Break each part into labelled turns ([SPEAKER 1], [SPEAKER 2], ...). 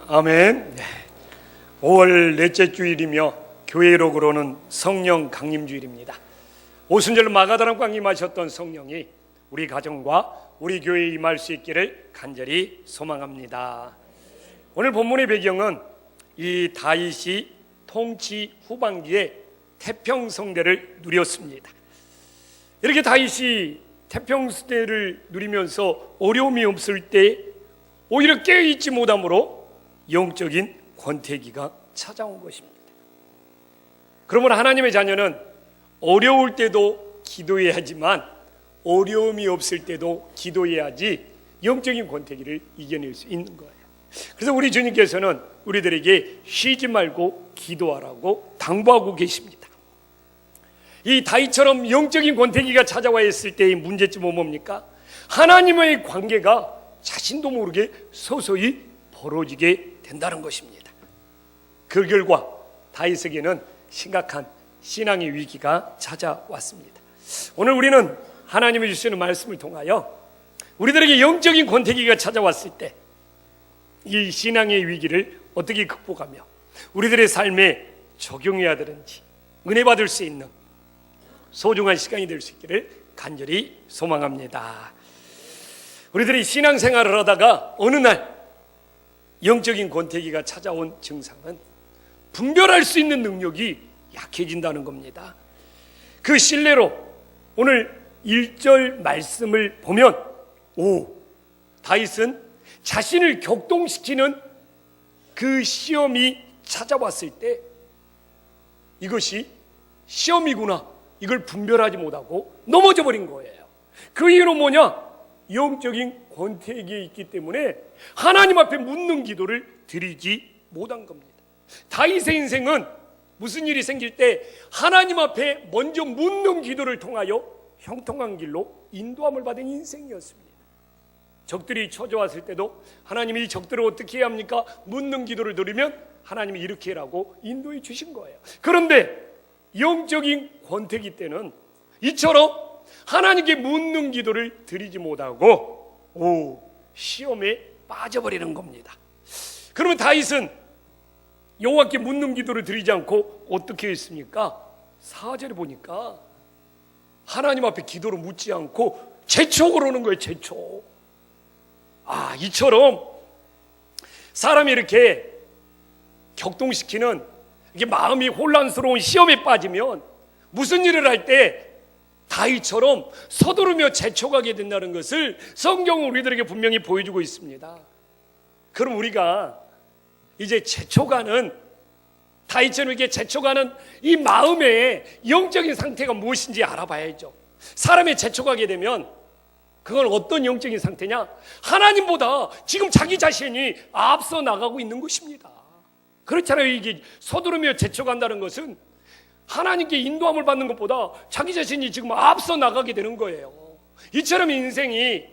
[SPEAKER 1] 아멘. 5월 넷째 주일이며 교회록으로는 성령 강림주일입니다. 오순절 마가다람 강림하셨던 성령이 우리 가정과 우리 교회에 임할 수 있기를 간절히 소망합니다. 오늘 본문의 배경은 이 다윗이 통치 후반기에 태평성대를 누렸습니다. 이렇게 다윗이 태평성대를 누리면서 어려움이 없을 때 오히려 깨어있지 못함으로 영적인 권태기가 찾아온 것입니다. 그러므로 하나님의 자녀는 어려울 때도 기도해야 하지만 어려움이 없을 때도 기도해야지 영적인 권태기를 이겨낼 수 있는 거예요. 그래서 우리 주님께서는 우리들에게 쉬지 말고 기도하라고 당부하고 계십니다. 이 다윗처럼 영적인 권태기가 찾아와 있을 때의 문제점은 뭡니까? 하나님의 관계가 자신도 모르게 서서히 벌어지게 된다는 것입니다. 그 결과 다윗에게는 심각한 신앙의 위기가 찾아왔습니다. 오늘 우리는 하나님이 주시는 말씀을 통하여 우리들에게 영적인 권태기가 찾아왔을 때 이 신앙의 위기를 어떻게 극복하며 우리들의 삶에 적용해야 되는지 은혜 받을 수 있는 소중한 시간이 될 수 있기를 간절히 소망합니다. 우리들이 신앙생활을 하다가 어느 날 영적인 권태기가 찾아온 증상은 분별할 수 있는 능력이 약해진다는 겁니다. 그 신뢰로 오늘 1절 말씀을 보면 다윗은 자신을 격동시키는 그 시험이 찾아왔을 때 이것이 시험이구나 이걸 분별하지 못하고 넘어져 버린 거예요. 그 이유는 뭐냐? 영적인 권태기에 있기 때문에 하나님 앞에 묻는 기도를 드리지 못한 겁니다. 다윗의 인생은 무슨 일이 생길 때 하나님 앞에 먼저 묻는 기도를 통하여 형통한 길로 인도함을 받은 인생이었습니다. 적들이 쳐져왔을 때도 하나님이 이 적들을 어떻게 해야 합니까? 묻는 기도를 드리면 하나님이 이렇게 해라고 인도해 주신 거예요. 그런데 영적인 권태기 때는 이처럼 하나님께 묻는 기도를 드리지 못하고 시험에 빠져버리는 겁니다. 그러면 다윗은 여호와께 묻는 기도를 드리지 않고 어떻게 했습니까? 4절에 보니까 하나님 앞에 기도를 묻지 않고 재촉을 하는 거예요. 재촉. 이처럼 사람이 이렇게 격동시키는 이게 마음이 혼란스러운 시험에 빠지면 무슨 일을 할 때 다윗처럼 서두르며 재촉하게 된다는 것을 성경은 우리들에게 분명히 보여주고 있습니다. 그럼 우리가 이제 재촉하는 다윗처럼 이렇게 재촉하는 이 마음의 영적인 상태가 무엇인지 알아봐야죠. 사람이 재촉하게 되면 그건 어떤 영적인 상태냐? 하나님보다 지금 자기 자신이 앞서 나가고 있는 것입니다. 그렇잖아요. 이게 서두르며 재촉한다는 것은 하나님께 인도함을 받는 것보다 자기 자신이 지금 앞서 나가게 되는 거예요. 이처럼 인생이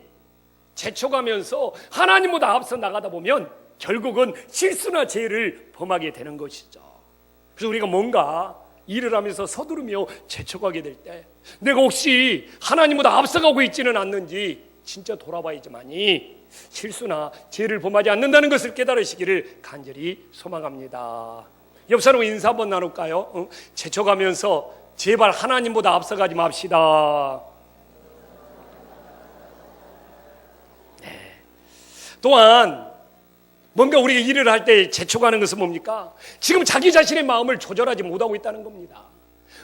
[SPEAKER 1] 재촉하면서 하나님보다 앞서 나가다 보면 결국은 실수나 죄를 범하게 되는 것이죠. 그래서 우리가 뭔가 일을 하면서 서두르며 재촉하게 될 때 내가 혹시 하나님보다 앞서가고 있지는 않는지 진짜 돌아봐야지만이 실수나 죄를 범하지 않는다는 것을 깨달으시기를 간절히 소망합니다. 옆 사람과 인사 한번 나눌까요? 재촉하면서 제발 하나님보다 앞서가지 맙시다. 또한 뭔가 우리가 일을 할 때 재촉하는 것은 뭡니까? 지금 자기 자신의 마음을 조절하지 못하고 있다는 겁니다.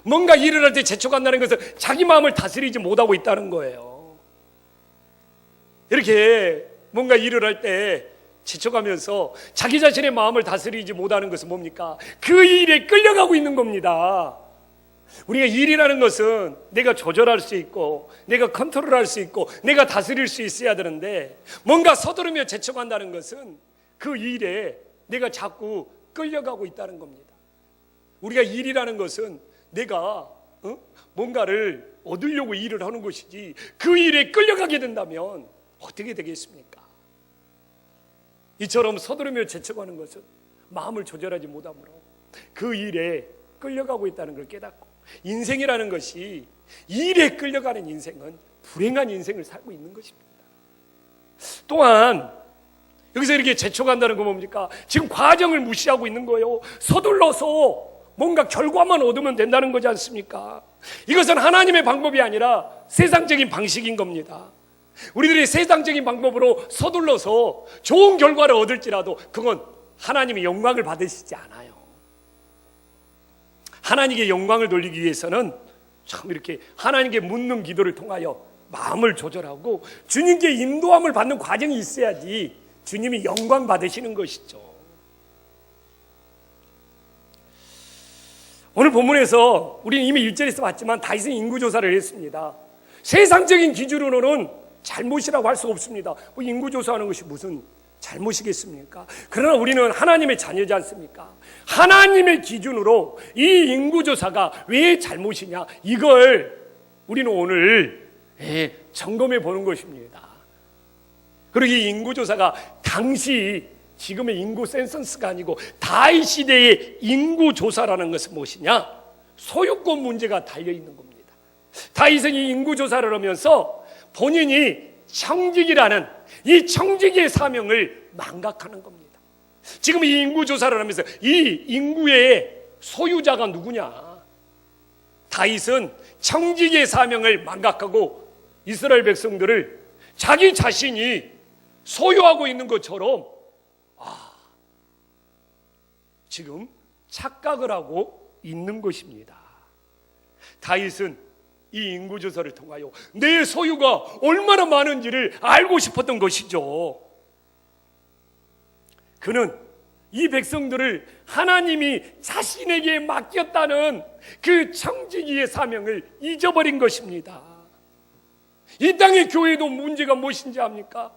[SPEAKER 1] 뭔가 일을 할 때 재촉한다는 것은 자기 마음을 다스리지 못하고 있다는 거예요. 이렇게 뭔가 일을 할 때 재촉하면서 자기 자신의 마음을 다스리지 못하는 것은 뭡니까? 그 일에 끌려가고 있는 겁니다. 우리가 일이라는 것은 내가 조절할 수 있고 내가 컨트롤할 수 있고 내가 다스릴 수 있어야 되는데 뭔가 서두르며 재촉한다는 것은 그 일에 내가 자꾸 끌려가고 있다는 겁니다. 우리가 일이라는 것은 내가 뭔가를 얻으려고 일을 하는 것이지 그 일에 끌려가게 된다면 어떻게 되겠습니까? 이처럼 서두르며 재촉하는 것은 마음을 조절하지 못하므로 그 일에 끌려가고 있다는 걸 깨닫고 인생이라는 것이 일에 끌려가는 인생은 불행한 인생을 살고 있는 것입니다. 또한 여기서 이렇게 재촉한다는 건 뭡니까? 지금 과정을 무시하고 있는 거예요. 서둘러서 뭔가 결과만 얻으면 된다는 거지 않습니까? 이것은 하나님의 방법이 아니라 세상적인 방식인 겁니다. 우리들이 세상적인 방법으로 서둘러서 좋은 결과를 얻을지라도 그건 하나님의 영광을 받으시지 않아요. 하나님께 영광을 돌리기 위해서는 참 이렇게 하나님께 묻는 기도를 통하여 마음을 조절하고 주님께 인도함을 받는 과정이 있어야지 주님이 영광 받으시는 것이죠. 오늘 본문에서 우리는 이미 1절에서 봤지만 다윗은 인구조사를 했습니다. 세상적인 기준으로는 잘못이라고 할 수 없습니다. 뭐 인구조사하는 것이 무슨 잘못이겠습니까? 그러나 우리는 하나님의 자녀지 않습니까? 하나님의 기준으로 이 인구조사가 왜 잘못이냐, 이걸 우리는 오늘 점검해 보는 것입니다. 그리고 이 인구조사가 당시 지금의 인구 센서스가 아니고 다윗 시대의 인구조사라는 것은 무엇이냐? 소유권 문제가 달려있는 겁니다. 다윗은 이 인구조사를 하면서 본인이 청지기라는 이 청지기의 사명을 망각하는 겁니다. 지금 이 인구조사를 하면서 이 인구의 소유자가 누구냐? 다윗은 청지기의 사명을 망각하고 이스라엘 백성들을 자기 자신이 소유하고 있는 것처럼 지금 착각을 하고 있는 것입니다. 다윗은 이 인구조사를 통하여 내 소유가 얼마나 많은지를 알고 싶었던 것이죠. 그는 이 백성들을 하나님이 자신에게 맡겼다는 그 청지기의 사명을 잊어버린 것입니다. 이 땅의 교회도 문제가 무엇인지 압니까?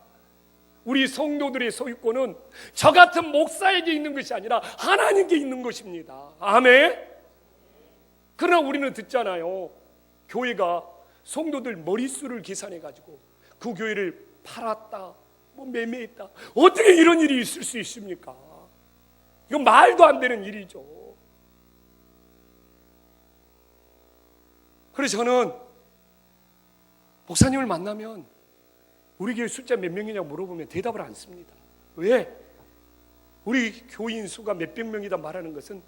[SPEAKER 1] 우리 성도들의 소유권은 저 같은 목사에게 있는 것이 아니라 하나님께 있는 것입니다. 아멘. 그러나 우리는 듣잖아요. 교회가 성도들 머릿수를 계산해 가지고 그 교회를 팔았다, 뭐 매매했다. 어떻게 이런 일이 있을 수 있습니까? 이건 말도 안 되는 일이죠. 그래서 저는 목사님을 만나면 우리 교회 숫자 몇 명이냐고 물어보면 대답을 안 씁니다. 왜? 우리 교인 수가 몇백 명이다 말하는 것은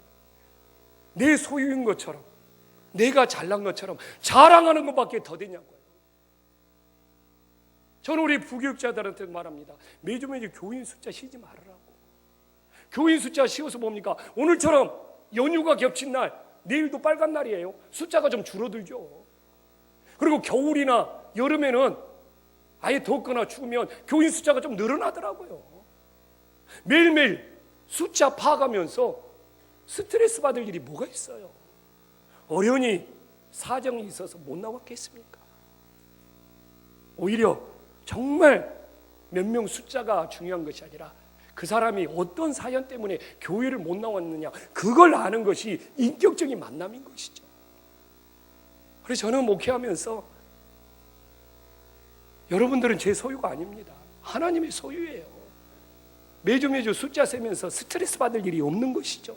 [SPEAKER 1] 내 소유인 것처럼, 내가 잘난 것처럼 자랑하는 것밖에 더 되냐고요. 저는 우리 부교육자들한테 말합니다. 매주 교인 숫자 쉬지 말으라고. 교인 숫자 쉬어서 뭡니까? 오늘처럼 연휴가 겹친 날, 내일도 빨간 날이에요. 숫자가 좀 줄어들죠. 그리고 겨울이나 여름에는 아예 덥거나 추우면 교인 숫자가 좀 늘어나더라고요. 매일매일 숫자 파악하면서 스트레스 받을 일이 뭐가 있어요? 어련히 사정이 있어서 못 나왔겠습니까? 오히려 정말 몇 명 숫자가 중요한 것이 아니라 그 사람이 어떤 사연 때문에 교회를 못 나왔느냐, 그걸 아는 것이 인격적인 만남인 것이죠. 그래서 저는 목회하면서 여러분들은 제 소유가 아닙니다. 하나님의 소유예요. 매주 숫자 세면서 스트레스 받을 일이 없는 것이죠.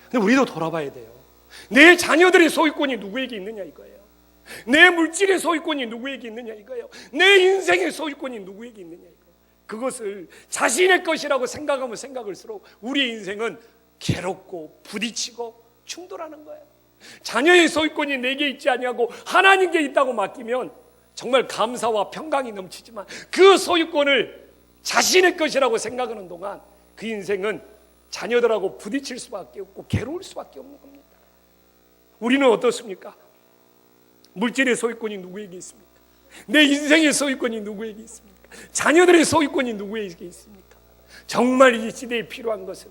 [SPEAKER 1] 근데 우리도 돌아봐야 돼요. 내 자녀들의 소유권이 누구에게 있느냐 이거예요. 내 물질의 소유권이 누구에게 있느냐 이거예요. 내 인생의 소유권이 누구에게 있느냐 이거예요. 그것을 자신의 것이라고 생각하면 생각할수록 우리의 인생은 괴롭고 부딪히고 충돌하는 거예요. 자녀의 소유권이 내게 있지 아니하고 하나님께 있다고 맡기면 정말 감사와 평강이 넘치지만 그 소유권을 자신의 것이라고 생각하는 동안 그 인생은 자녀들하고 부딪힐 수밖에 없고 괴로울 수밖에 없는 겁니다. 우리는 어떻습니까? 물질의 소유권이 누구에게 있습니까? 내 인생의 소유권이 누구에게 있습니까? 자녀들의 소유권이 누구에게 있습니까? 정말 이 시대에 필요한 것은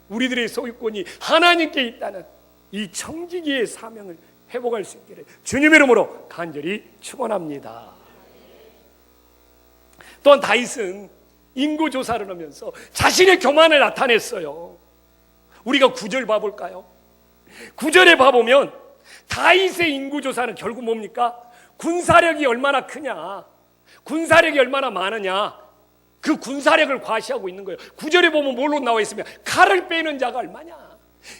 [SPEAKER 1] 우리들의 소유권이 하나님께 있다는 이 청지기의 사명을 회복할 수 있기를 주님의 이름으로 간절히 축원합니다. 또한 다윗은 인구조사를 하면서 자신의 교만을 나타냈어요. 우리가 9절 봐볼까요? 9절에 봐보면 다윗의 인구조사는 결국 뭡니까? 군사력이 얼마나 크냐, 군사력이 얼마나 많으냐, 그 군사력을 과시하고 있는 거예요. 9절에 보면 뭘로 나와 있으면 칼을 빼는 자가 얼마냐.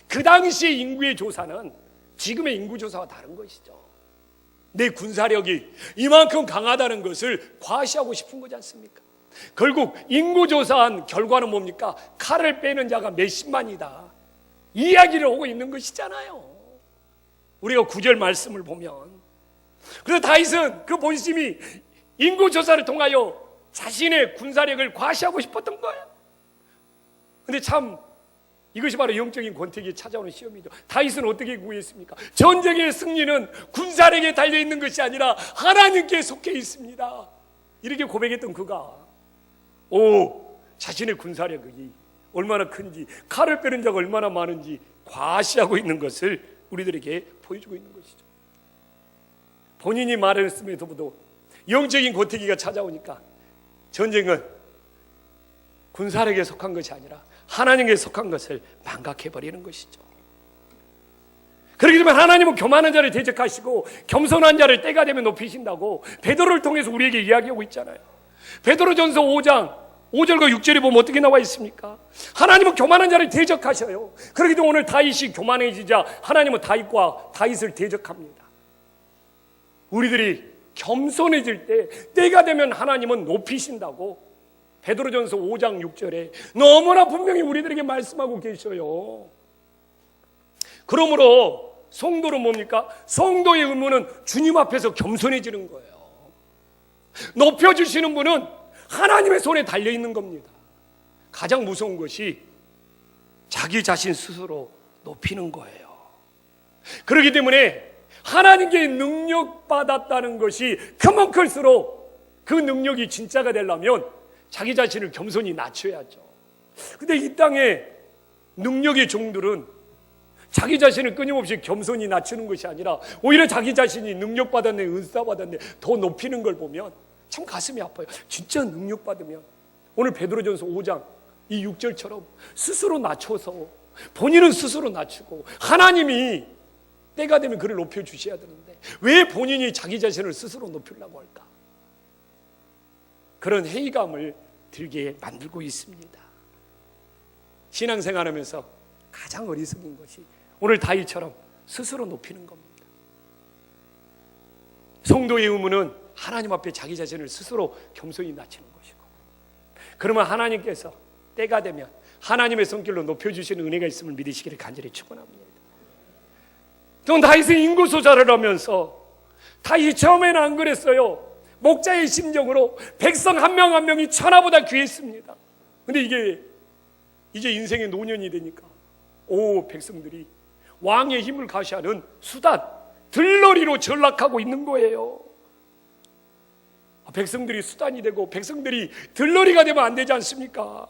[SPEAKER 1] 그 당시의 인구의 조사는 지금의 인구조사와 다른 것이죠. 내 군사력이 이만큼 강하다는 것을 과시하고 싶은 거지 않습니까? 결국 인구조사한 결과는 뭡니까? 칼을 빼는 자가 몇십만이다, 이야기를 하고 있는 것이잖아요. 우리가 9절 말씀을 보면, 그래서 다윗은 그 본심이 인구조사를 통하여 자신의 군사력을 과시하고 싶었던 거예요. 근데 참 이것이 바로 영적인 권태기에 찾아오는 시험이죠. 다윗은 어떻게 구했습니까? 전쟁의 승리는 군사력에 달려있는 것이 아니라 하나님께 속해 있습니다. 이렇게 고백했던 그가 자신의 군사력이 얼마나 큰지, 칼을 빼는 자가 얼마나 많은지 과시하고 있는 것을 우리들에게 보여주고 있는 것이죠. 본인이 말했음에도 영적인 권태기가 찾아오니까 전쟁은 군사력에 속한 것이 아니라 하나님께 속한 것을 망각해버리는 것이죠. 그렇기 때문에 하나님은 교만한 자를 대적하시고 겸손한 자를 때가 되면 높이신다고 베드로를 통해서 우리에게 이야기하고 있잖아요. 베드로전서 5장 5절과 6절에 보면 어떻게 나와 있습니까? 하나님은 교만한 자를 대적하셔요. 그렇기 때문에 오늘 다윗이 교만해지자 하나님은 다윗을 대적합니다. 우리들이 겸손해질 때가 되면 하나님은 높이신다고 베드로전서 5장 6절에 너무나 분명히 우리들에게 말씀하고 계셔요. 그러므로 성도는 뭡니까? 성도의 의무는 주님 앞에서 겸손해지는 거예요. 높여주시는 분은 하나님의 손에 달려있는 겁니다. 가장 무서운 것이 자기 자신 스스로 높이는 거예요. 그렇기 때문에 하나님께 능력받았다는 것이 크면 클수록 그 능력이 진짜가 되려면 자기 자신을 겸손히 낮춰야죠. 근데 이 땅에 능력의 종들은 자기 자신을 끊임없이 겸손히 낮추는 것이 아니라 오히려 자기 자신이 능력받았네, 은사받았네 더 높이는 걸 보면 참 가슴이 아파요. 진짜 능력받으면 오늘 베드로전서 5장 이 6절처럼 스스로 낮춰서 본인은 스스로 낮추고 하나님이 때가 되면 그를 높여주셔야 되는데 왜 본인이 자기 자신을 스스로 높이려고 할까? 그런 회의감을 들게 만들고 있습니다. 신앙생활하면서 가장 어리석은 것이 오늘 다윗처럼 스스로 높이는 겁니다. 성도의 의무는 하나님 앞에 자기 자신을 스스로 겸손히 낮추는 것이고, 그러면 하나님께서 때가 되면 하나님의 손길로 높여주시는 은혜가 있음을 믿으시기를 간절히 축원합니다. 또 다윗은 인구조사를 하면서 다윗이 처음에는 안 그랬어요. 목자의 심정으로 백성 한 명 한 명이 천하보다 귀했습니다. 근데 이게 이제 인생의 노년이 되니까 백성들이 왕의 힘을 가시하는 수단, 들러리로 전락하고 있는 거예요. 백성들이 수단이 되고 백성들이 들러리가 되면 안 되지 않습니까?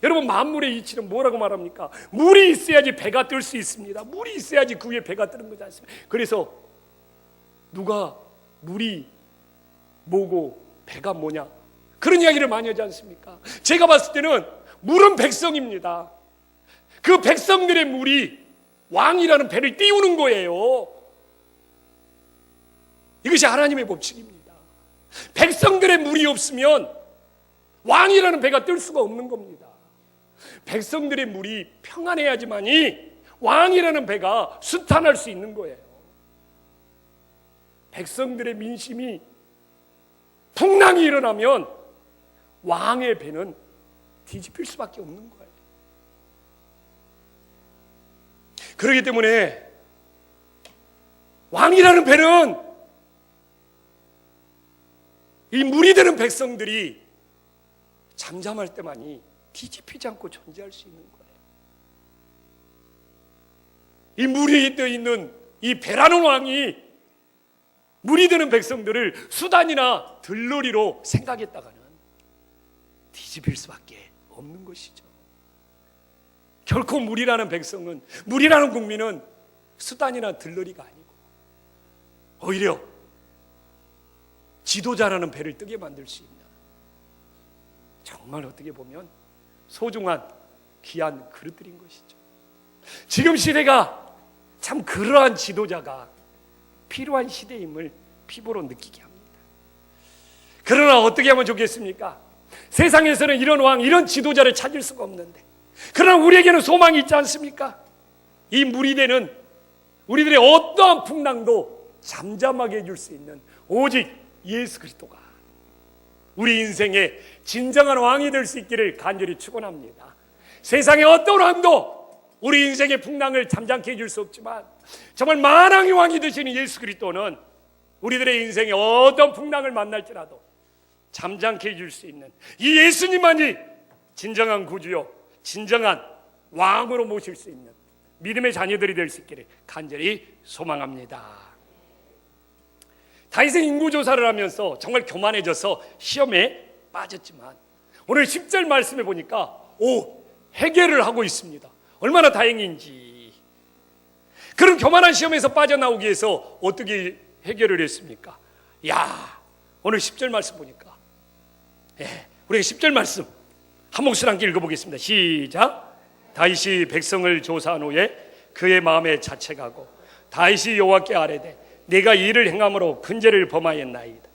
[SPEAKER 1] 여러분, 만물의 이치는 뭐라고 말합니까? 물이 있어야지 배가 뜰 수 있습니다. 물이 있어야지 그 위에 배가 뜨는 거지 않습니까? 그래서 누가 물이 뭐고 배가 뭐냐, 그런 이야기를 많이 하지 않습니까? 제가 봤을 때는 물은 백성입니다. 그 백성들의 물이 왕이라는 배를 띄우는 거예요. 이것이 하나님의 법칙입니다. 백성들의 물이 없으면 왕이라는 배가 뜰 수가 없는 겁니다. 백성들의 물이 평안해야지만이 왕이라는 배가 순탄할 수 있는 거예요. 백성들의 민심이 풍랑이 일어나면 왕의 배는 뒤집힐 수밖에 없는 거예요. 그렇기 때문에 왕이라는 배는 이 물이 되는 백성들이 잠잠할 때만이 뒤집히지 않고 존재할 수 있는 거예요. 이 물이 떠 있는 이 배라는 왕이 물이 되는 백성들을 수단이나 들러리로 생각했다가는 뒤집힐 수밖에 없는 것이죠. 결코 물이라는 백성은, 물이라는 국민은 수단이나 들러리가 아니고 오히려 지도자라는 배를 뜨게 만들 수 있는, 정말 어떻게 보면 소중한 귀한 그릇들인 것이죠. 지금 시대가 참 그러한 지도자가 필요한 시대임을 피부로 느끼게 합니다. 그러나 어떻게 하면 좋겠습니까? 세상에서는 이런 왕, 이런 지도자를 찾을 수가 없는데, 그러나 우리에게는 소망이 있지 않습니까? 이 물이 되는 우리들의 어떠한 풍랑도 잠잠하게 해줄 수 있는 오직 예수 그리스도가 우리 인생의 진정한 왕이 될 수 있기를 간절히 축원합니다. 세상의 어떤 왕도 우리 인생의 풍랑을 잠잠케 해줄 수 없지만 정말 만왕의 왕이 되시는 예수 그리스도는 우리들의 인생에 어떤 풍랑을 만날지라도 잠잠케 해줄 수 있는 이 예수님만이 진정한 구주요 진정한 왕으로 모실 수 있는 믿음의 자녀들이 될 수 있기를 간절히 소망합니다. 다윗의 인구조사를 하면서 정말 교만해져서 시험에 빠졌지만 오늘 10절 말씀에 보니까 해결을 하고 있습니다. 얼마나 다행인지. 그런 교만한 시험에서 빠져나오기 위해서 어떻게 해결을 했습니까? 오늘 10절 말씀 보니까 우리가 10절 말씀 한 목소리 함께 읽어보겠습니다. 시작. 다윗이 백성을 조사한 후에 그의 마음에 자책하고 다윗이 여호와께 아뢰되 내가 이를 행함으로 큰 죄를 범하였나이다.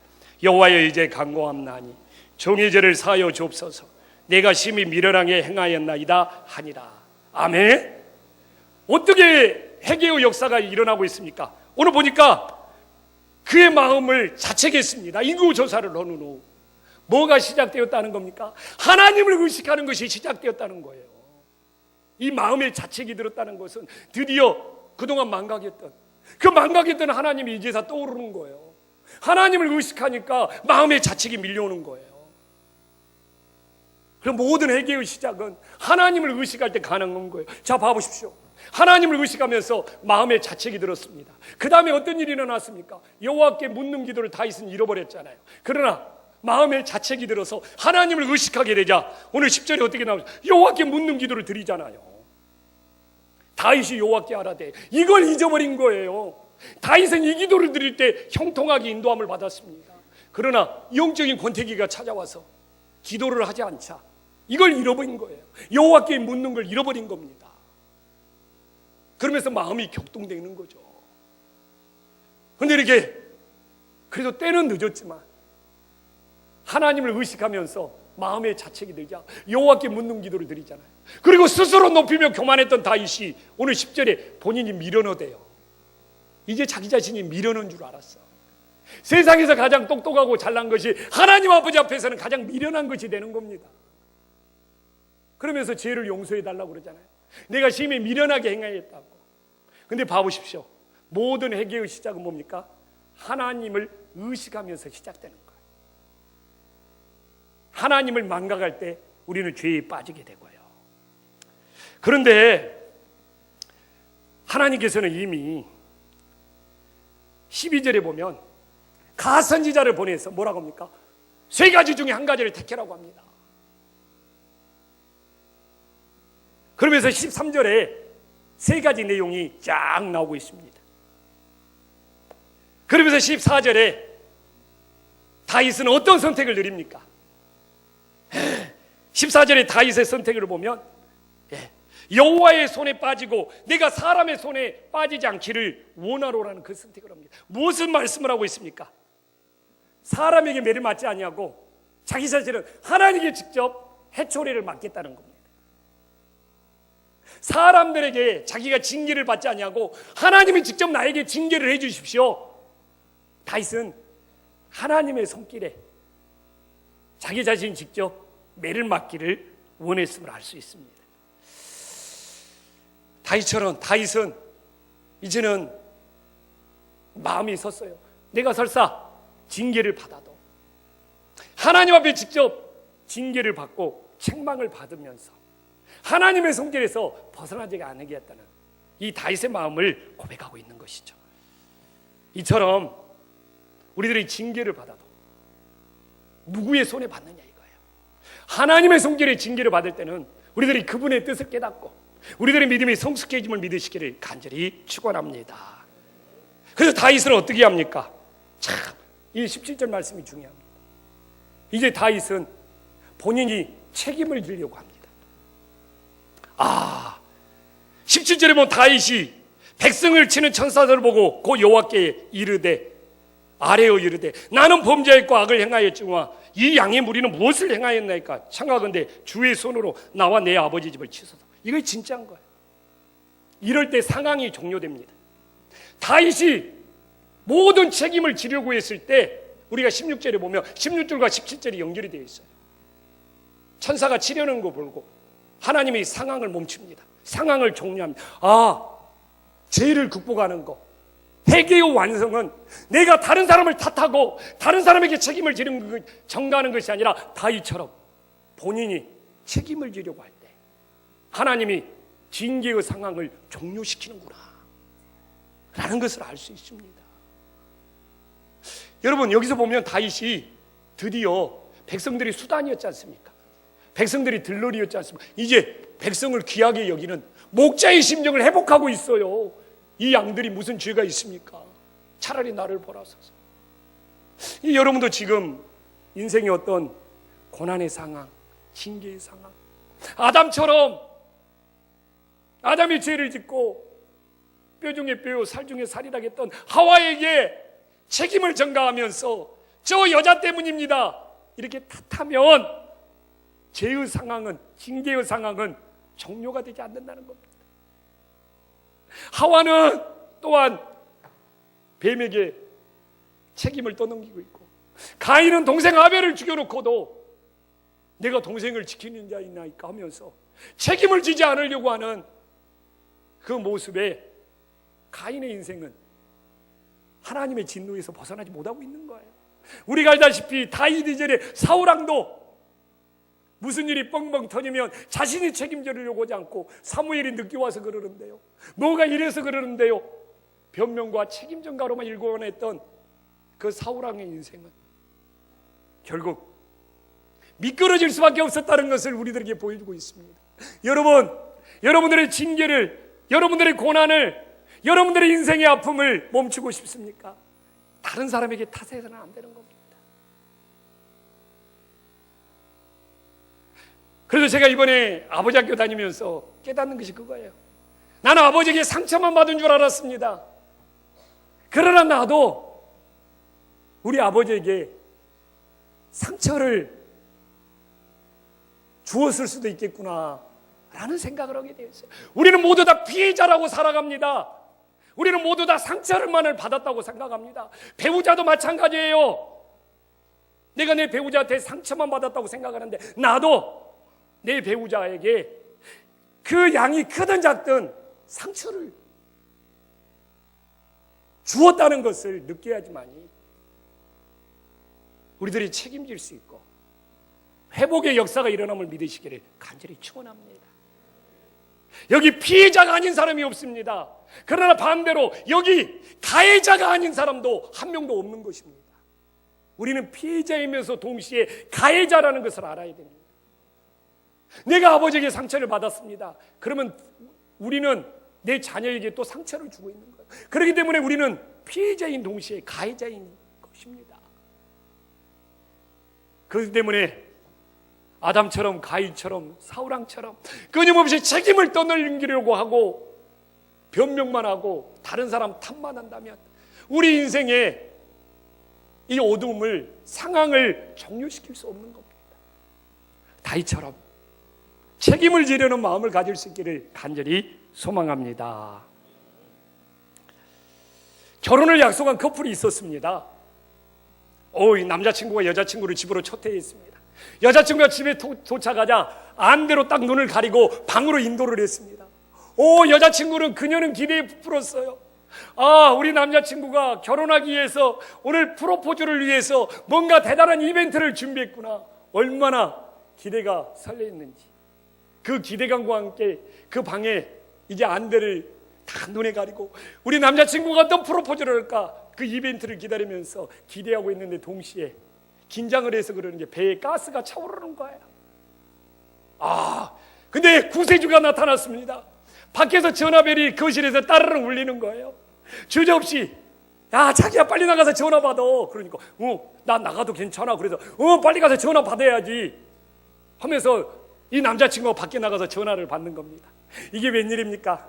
[SPEAKER 1] 여호와여 이제 간구함나니 종의 죄를 사하여 주옵소서. 내가 심히 미련하게 행하였나이다 하니라. 아멘. 어떻게 회개의 역사가 일어나고 있습니까? 오늘 보니까 그의 마음을 자책했습니다. 인구조사를 한 후 뭐가 시작되었다는 겁니까? 하나님을 의식하는 것이 시작되었다는 거예요. 이 마음의 자책이 들었다는 것은 드디어 그동안 망각했던 그 망각했던 하나님이 이제서 떠오르는 거예요. 하나님을 의식하니까 마음의 자책이 밀려오는 거예요. 그럼 모든 회개의 시작은 하나님을 의식할 때 가능한 거예요. 자, 봐보십시오. 하나님을 의식하면서 마음의 자책이 들었습니다. 그 다음에 어떤 일이 일어났습니까? 여호와께 묻는 기도를 다윗은 잃어버렸잖아요. 그러나 마음의 자책이 들어서 하나님을 의식하게 되자 오늘 10절에 어떻게 나오죠? 여호와께 묻는 기도를 드리잖아요. 다윗이 여호와께 아뢰되 이걸 잊어버린 거예요. 다윗은 이 기도를 드릴 때 형통하게 인도함을 받았습니다. 그러나 영적인 권태기가 찾아와서 기도를 하지 않자 이걸 잃어버린 거예요. 여호와께 묻는 걸 잃어버린 겁니다. 그러면서 마음이 격동되는 거죠. 그런데 이렇게 그래도 때는 늦었지만 하나님을 의식하면서 마음의 자책이 되자 여호와께 묻는 기도를 드리잖아요. 그리고 스스로 높이며 교만했던 다윗이 오늘 10절에 본인이 미련하대요. 이제 자기 자신이 미련한 줄 알았어. 세상에서 가장 똑똑하고 잘난 것이 하나님 아버지 앞에서는 가장 미련한 것이 되는 겁니다. 그러면서 죄를 용서해 달라고 그러잖아요. 내가 심히 미련하게 행하였다고. 근데 봐보십시오. 모든 회개의 시작은 뭡니까? 하나님을 의식하면서 시작되는 거예요. 하나님을 망각할 때 우리는 죄에 빠지게 되고요. 그런데 하나님께서는 이미 12절에 보면 가선지자를 보내서 뭐라고 합니까? 세 가지 중에 한 가지를 택해라고 합니다. 그러면서 13절에 세 가지 내용이 쫙 나오고 있습니다. 그러면서 14절에 다윗은 어떤 선택을 내립니까? 14절에 다윗의 선택을 보면 여호와의 손에 빠지고 내가 사람의 손에 빠지지 않기를 원하노라는 그 선택을 합니다. 무슨 말씀을 하고 있습니까? 사람에게 매를 맞지 아니하고 자기 자신은 하나님께 직접 해초리를 맞겠다는 겁니다. 사람들에게 자기가 징계를 받지 아니하고 하나님이 직접 나에게 징계를 해 주십시오. 다윗은 하나님의 손길에 자기 자신이 직접 매를 맞기를 원했음을 알 수 있습니다. 다윗은 이제는 마음이 섰어요. 내가 설사 징계를 받아도 하나님 앞에 직접 징계를 받고 책망을 받으면서 하나님의 손길에서 벗어나지 않겠다는 이 다윗의 마음을 고백하고 있는 것이죠. 이처럼 우리들이 징계를 받아도 누구의 손에 받느냐 이거예요. 하나님의 손길에 징계를 받을 때는 우리들이 그분의 뜻을 깨닫고 우리들의 믿음이 성숙해짐을 믿으시기를 간절히 축원합니다. 그래서 다윗은 어떻게 합니까? 참, 이 17절 말씀이 중요합니다. 이제 다윗은 본인이 책임을 지려고 합니다. 17절에 보면 다윗이 백성을 치는 천사들을 보고 그 여호와께 아뢰어 이르되 나는 범죄했고 악을 행하였지만 이 양의 무리는 무엇을 행하였나이까? 청하건대 주의 손으로 나와 내 아버지 집을 치소서. 이거 진짜인 거예요. 이럴 때 상황이 종료됩니다. 다윗이 모든 책임을 지려고 했을 때 우리가 16절에 보면 16절과 17절이 연결이 되어 있어요. 천사가 치려는 거 보고 하나님이 상황을 멈춥니다. 상황을 종료합니다. 죄를 극복하는 거, 회개의 완성은 내가 다른 사람을 탓하고 다른 사람에게 책임을 전가하는 것이 아니라 다윗처럼 본인이 책임을 지려고 할 때 하나님이 징계의 상황을 종료시키는구나 라는 것을 알 수 있습니다. 여러분, 여기서 보면 다윗이 드디어 백성들이 수단이었지 않습니까? 백성들이 들러리였지 않습니까? 이제 백성을 귀하게 여기는 목자의 심정을 회복하고 있어요. 이 양들이 무슨 죄가 있습니까? 차라리 나를 보라소서. 여러분도 지금 인생의 어떤 고난의 상황, 징계의 상황, 아담처럼 아담이 죄를 짓고 뼈 중에 뼈, 살 중에 살이라 했던 하와에게 책임을 전가하면서 저 여자 때문입니다 이렇게 탓하면 죄의 상황은, 징계의 상황은 종료가 되지 않는다는 겁니다. 하와는 또한 뱀에게 책임을 떠넘기고 있고, 가인은 동생 아벨을 죽여놓고도 내가 동생을 지키는 자이나이까 하면서 책임을 지지 않으려고 하는 그 모습에 가인의 인생은 하나님의 진노에서 벗어나지 못하고 있는 거예요. 우리가 알다시피 다윗 이전에 사울왕도 무슨 일이 뻥뻥 터지면 자신이 책임지려고 하지 않고 사무엘이 늦게 와서 그러는데요, 뭐가 이래서 그러는데요, 변명과 책임 전가로만 일궈냈던 그 사울왕의 인생은 결국 미끄러질 수밖에 없었다는 것을 우리들에게 보여주고 있습니다. 여러분, 여러분들의 징계를, 여러분들의 고난을, 여러분들의 인생의 아픔을 멈추고 싶습니까? 다른 사람에게 탓해서는 안 되는 겁니다. 그래서 제가 이번에 아버지 학교 다니면서 깨닫는 것이 그거예요. 나는 아버지에게 상처만 받은 줄 알았습니다. 그러나 나도 우리 아버지에게 상처를 주었을 수도 있겠구나 라는 생각을 하게 되었어요. 우리는 모두 다 피해자라고 살아갑니다. 우리는 모두 다 상처를만을 받았다고 생각합니다. 배우자도 마찬가지예요. 내가 내 배우자한테 상처만 받았다고 생각하는데 나도 내 배우자에게 그 양이 크든 작든 상처를 주었다는 것을 느껴야지만이 우리들이 책임질 수 있고 회복의 역사가 일어남을 믿으시기를 간절히 축원합니다. 여기 피해자가 아닌 사람이 없습니다. 그러나 반대로 여기 가해자가 아닌 사람도 한 명도 없는 것입니다. 우리는 피해자이면서 동시에 가해자라는 것을 알아야 됩니다. 내가 아버지에게 상처를 받았습니다. 그러면 우리는 내 자녀에게 또 상처를 주고 있는 거예요. 그렇기 때문에 우리는 피해자인 동시에 가해자인 것입니다. 그렇기 때문에 아담처럼, 가인처럼, 사울왕처럼 끊임없이 책임을 떠넘기려고 하고 변명만 하고 다른 사람 탓만 한다면 우리 인생에 이 어둠을, 상황을 종료시킬 수 없는 겁니다. 다윗처럼 책임을 지려는 마음을 가질 수 있기를 간절히 소망합니다. 결혼을 약속한 커플이 있었습니다. 이 남자친구가 여자친구를 집으로 초대했습니다. 여자친구가 집에 도착하자 안대로 딱 눈을 가리고 방으로 인도를 했습니다. 여자친구는, 그녀는 기대에 부풀었어요. 우리 남자친구가 결혼하기 위해서, 오늘 프로포즈를 위해서 뭔가 대단한 이벤트를 준비했구나. 얼마나 기대가 설레했는지. 그 기대감과 함께 그 방에 이제 안대를 다 눈에 가리고 우리 남자친구가 어떤 프로포즈를 할까, 그 이벤트를 기다리면서 기대하고 있는데 동시에 긴장을 해서 그러는 게 배에 가스가 차오르는 거예요. 근데 구세주가 나타났습니다. 밖에서 전화벨이 거실에서 따르릉 울리는 거예요. 주저없이, 야, 자기야 빨리 나가서 전화 받아. 그러니까 나 나가도 괜찮아. 그래서 빨리 가서 전화 받아야지 하면서 이 남자친구가 밖에 나가서 전화를 받는 겁니다. 이게 웬일입니까?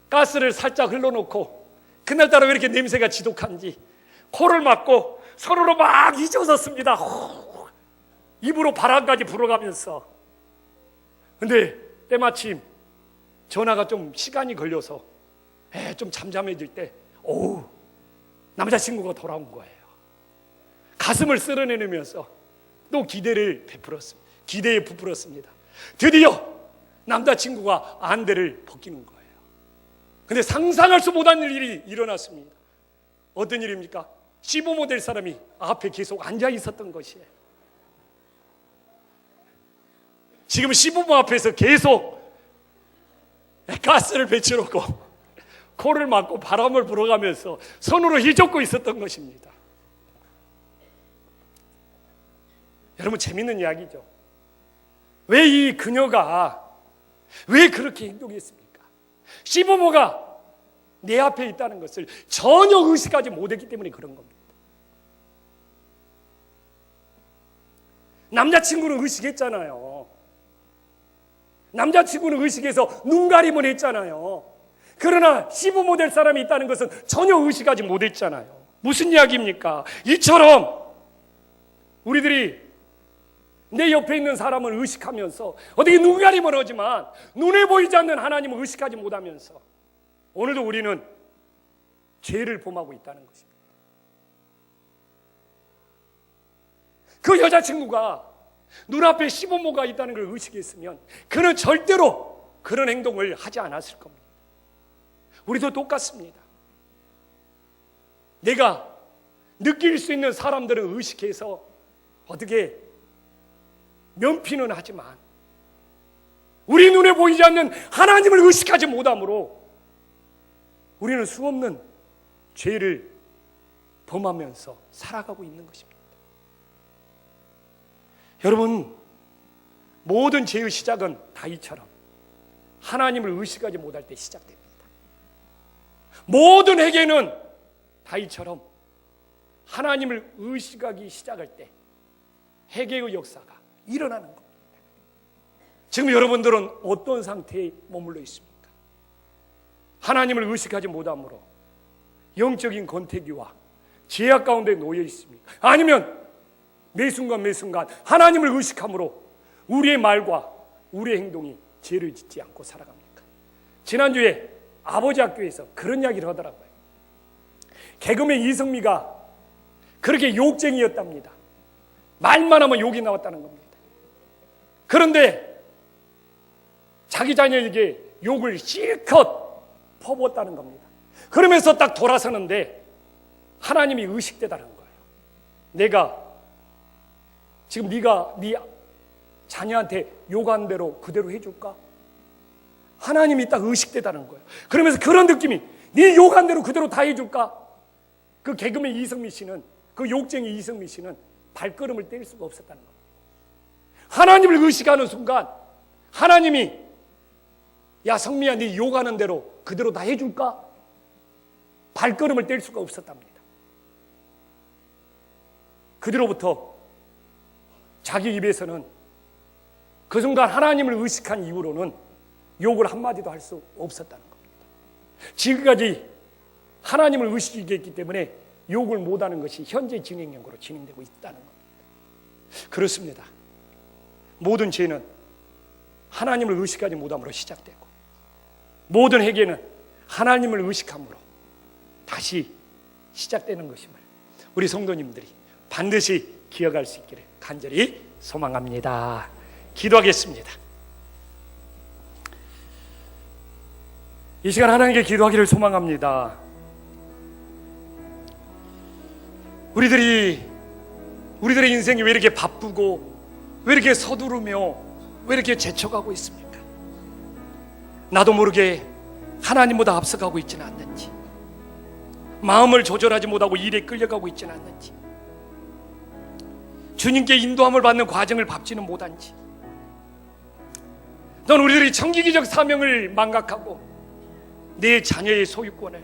[SPEAKER 1] 가스를 살짝 흘러놓고 그날따라 왜 이렇게 냄새가 지독한지 코를 막고 서로로 막 잊어섰습니다. 입으로 바람까지 불어가면서. 근데 때마침 전화가 좀 시간이 걸려서 좀 잠잠해질 때, 남자친구가 돌아온 거예요. 가슴을 쓸어내면서 또 기대에 부풀었습니다. 드디어 남자친구가 안대를 벗기는 거예요. 근데 상상할 수 못한 일이 일어났습니다. 어떤 일입니까? 시부모 될 사람이 앞에 계속 앉아 있었던 것이에요. 지금 시부모 앞에서 계속 가스를 배치놓고 코를 막고 바람을 불어가면서 손으로 휘젓고 있었던 것입니다. 여러분, 재밌는 이야기죠. 왜 이 그녀가 왜 그렇게 행동했습니까? 시부모가 내 앞에 있다는 것을 전혀 의식하지 못했기 때문에 그런 겁니다. 남자친구는 의식했잖아요. 남자친구는 의식해서 눈가림을 했잖아요. 그러나 시부모 될 사람이 있다는 것은 전혀 의식하지 못했잖아요. 무슨 이야기입니까? 이처럼 우리들이 내 옆에 있는 사람을 의식하면서 어떻게 눈가림을 하지만 눈에 보이지 않는 하나님을 의식하지 못하면서 오늘도 우리는 죄를 범하고 있다는 것입니다. 그 여자친구가 눈앞에 시부모가 있다는 걸 의식했으면 그는 절대로 그런 행동을 하지 않았을 겁니다. 우리도 똑같습니다. 내가 느낄 수 있는 사람들을 의식해서 어떻게 면피는 하지만 우리 눈에 보이지 않는 하나님을 의식하지 못함으로 우리는 수없는 죄를 범하면서 살아가고 있는 것입니다. 여러분, 모든 죄의 시작은 다윗처럼 하나님을 의식하지 못할 때 시작됩니다. 모든 회개는 다윗처럼 하나님을 의식하기 시작할 때 회개의 역사가 일어나는 겁니다. 지금 여러분들은 어떤 상태에 머물러 있습니까? 하나님을 의식하지 못함으로 영적인 권태기와 죄악 가운데 놓여 있습니까? 아니면 매 순간 하나님을 의식함으로 우리의 말과 우리의 행동이 죄를 짓지 않고 살아갑니까? 지난주에 아버지 학교에서 그런 이야기를 하더라고요. 개그맨 이승미가 그렇게 욕쟁이였답니다. 말만 하면 욕이 나왔다는 겁니다. 그런데 자기 자녀에게 욕을 실컷 퍼부었다는 겁니다. 그러면서 딱 돌아서는데 하나님이 의식되다는 거예요. 내가 지금 네가 네 자녀한테 욕한 대로 그대로 해줄까? 하나님이 딱 의식되다는 거예요. 그러면서 그런 느낌이 네 욕한 대로 그대로 다 해줄까? 그 개그맨 이승미 씨는, 그 욕쟁이 이승미 씨는 발걸음을 뗄 수가 없었다는 겁니다. 하나님을 의식하는 순간 하나님이 야 성미야 네 욕하는 대로 그대로 다 해줄까? 발걸음을 뗄 수가 없었답니다. 그 뒤로부터 자기 입에서는 그 순간 하나님을 의식한 이후로는 욕을 한마디도 할 수 없었다는 겁니다. 지금까지 하나님을 의식했기 때문에 욕을 못하는 것이 현재 진행형으로 진행되고 있다는 겁니다. 그렇습니다. 모든 죄는 하나님을 의식하지 못함으로 시작되고 모든 회개는 하나님을 의식함으로 다시 시작되는 것임을 우리 성도님들이 반드시 기억할 수 있기를 간절히 소망합니다. 기도하겠습니다. 이 시간 하나님께 기도하기를 소망합니다. 우리들의 인생이 왜 이렇게 바쁘고 왜 이렇게 서두르며 왜 이렇게 재촉하고 있습니까? 나도 모르게 하나님보다 앞서가고 있지는 않는지, 마음을 조절하지 못하고 일에 끌려가고 있지는 않는지, 주님께 인도함을 받는 과정을 밟지는 못한지, 넌 우리들이 청기기적 사명을 망각하고 내 자녀의 소유권을,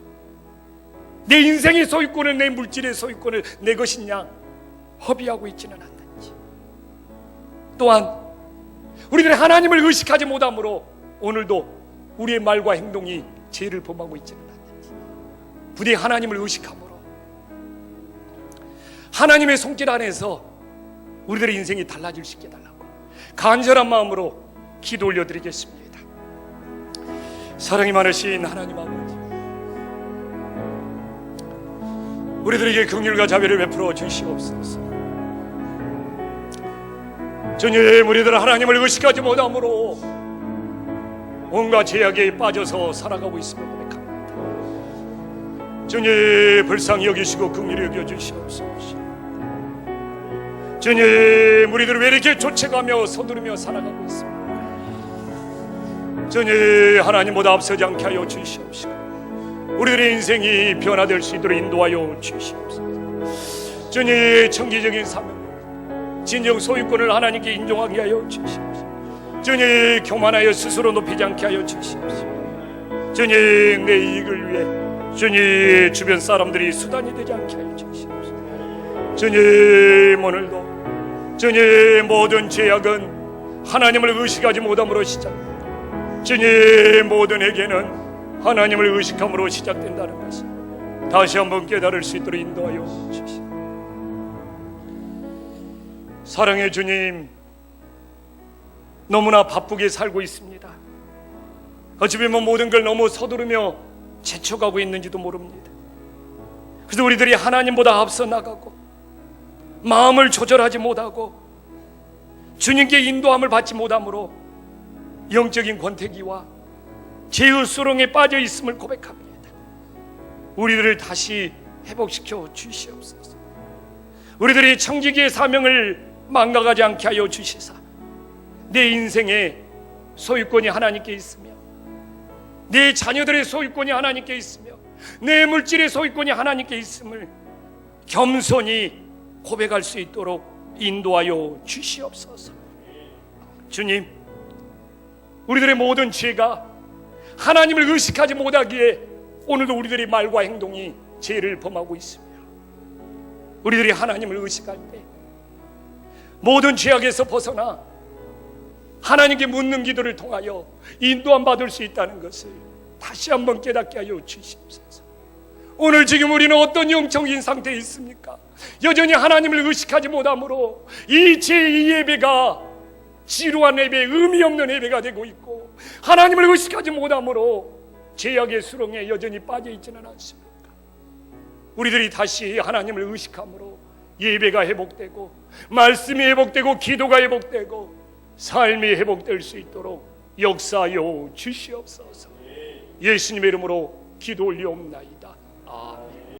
[SPEAKER 1] 내 인생의 소유권을, 내 물질의 소유권을 내 것이냐 허비하고 있지는 않는지, 또한 우리들이 하나님을 의식하지 못함으로 오늘도 우리의 말과 행동이 죄를 범하고 있지는 않는지, 부디 하나님을 의식함으로 하나님의 손길 안에서 우리들의 인생이 달라질 수 있게 달라고 간절한 마음으로 기도 올려드리겠습니다. 사랑이 많으신 하나님 아버지, 우리들에게 긍휼과 자비를 베풀어 주시옵소서. 주님, 우리들 하나님을 의식하지 못함으로 온갖 죄악에 빠져서 살아가고 있음을 고백합니다. 주님, 불쌍히 여기시고 긍휼히 여겨 주시옵소서. 주님, 우리들 왜 이렇게 쫓아가며 서두르며 살아가고 있습니까? 주님, 하나님보다 앞서지 않게 하여 주시옵시고 우리들의 인생이 변화될 수 있도록 인도하여 주시옵소서. 주님, 청기적인 사명, 진정 소유권을 하나님께 인정하게 하여 주시옵소서. 주님, 교만하여 스스로 높이지 않게 하여 주시옵소서. 주님, 내 이익을 위해 주님 주변 사람들이 수단이 되지 않게 하여 주시옵소서. 주님, 오늘도 주님 모든 죄악은 하나님을 의식하지 못함으로 시작됩니다. 주님, 모든에게는 하나님을 의식함으로 시작된다는 것을 다시 한번 깨달을 수 있도록 인도하여 주시옵소서. 사랑의 주님, 너무나 바쁘게 살고 있습니다. 어찌 보면 모든 걸 너무 서두르며 재촉하고 있는지도 모릅니다. 그래서 우리들이 하나님보다 앞서 나가고 마음을 조절하지 못하고 주님께 인도함을 받지 못함으로 영적인 권태기와 죄의 수렁에 빠져 있음을 고백합니다. 우리들을 다시 회복시켜 주시옵소서. 우리들이 청지기의 사명을 망각하지 않게 하여 주시사 내 인생의 소유권이 하나님께 있으며 내 자녀들의 소유권이 하나님께 있으며 내 물질의 소유권이 하나님께 있음을 겸손히 고백할 수 있도록 인도하여 주시옵소서. 주님, 우리들의 모든 죄가 하나님을 의식하지 못하기에 오늘도 우리들의 말과 행동이 죄를 범하고 있으며 우리들이 하나님을 의식할 때 모든 죄악에서 벗어나 하나님께 묻는 기도를 통하여 인도함 받을 수 있다는 것을 다시 한번 깨닫게 하여 주시옵소서. 오늘 지금 우리는 어떤 영적인 상태에 있습니까? 여전히 하나님을 의식하지 못함으로 이 예배가 지루한 예배, 의미 없는 예배가 되고 있고 하나님을 의식하지 못함으로 죄악의 수렁에 여전히 빠져 있지는 않습니까? 우리들이 다시 하나님을 의식함으로 예배가 회복되고 말씀이 회복되고 기도가 회복되고 삶이 회복될 수 있도록 역사하여 주시옵소서. 예수님의 이름으로 기도 올리옵나이다. 아멘.